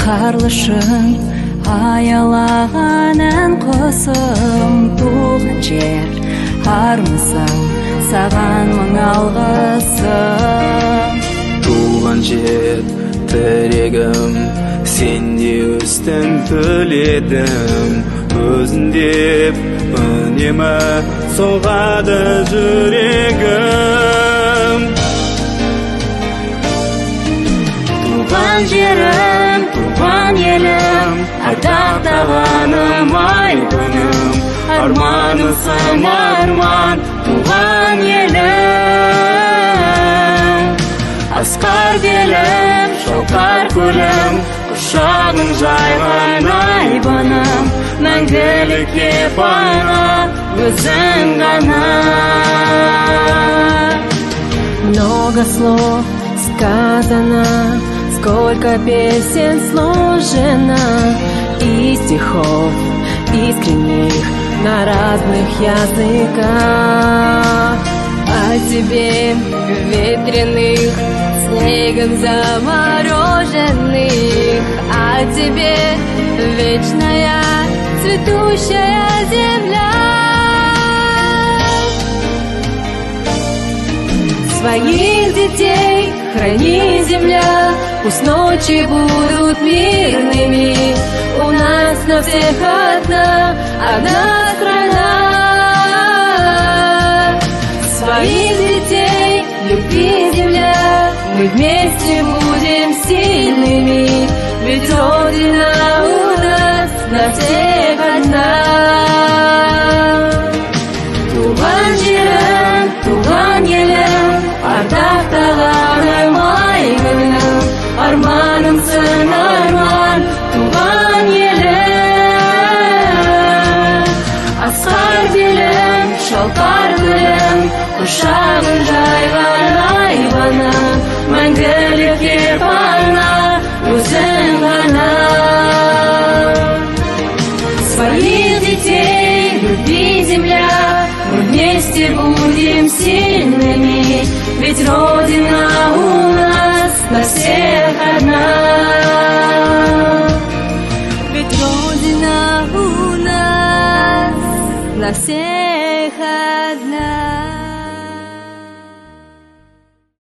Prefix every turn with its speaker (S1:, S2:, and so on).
S1: қарлышың аялағанын құсым, туған жер армысың, саған мың алғысым.
S2: Туған жер тірегім, сенде өстім төледім, өзіңдеп үнемі соғады жүрегім.
S1: Туған жерім, туған елім, ардақтағаным айбыным, арманысың арман, туған елім. Асқар белім, шалқар көлім, құшағың жайған айбыным, мәңгілікке пана өзің ғана. Много слов сказано, сколько песен сложено, и стихов искренних на разных языках. О тебе ветреных, снегом замороженных, о тебе вечная цветущая земля. Своих детей храни, земля, пусть ночи будут мирными, у нас на всех одна страна. Своих детей люби, земля, мы вместе будем сильными, ведь Родина у нас на всех одна. Туған жерім, туған елім, ардақтағаным айбыным, арманымсың арман, туған елім. Асқар белім, шалқар көлім, құшағын жайған айбыным, мәңгілікке пана өзің ғана. Своих детей люби, земля, мы вместе будем сильными, ведь Родина у нас на всех одна.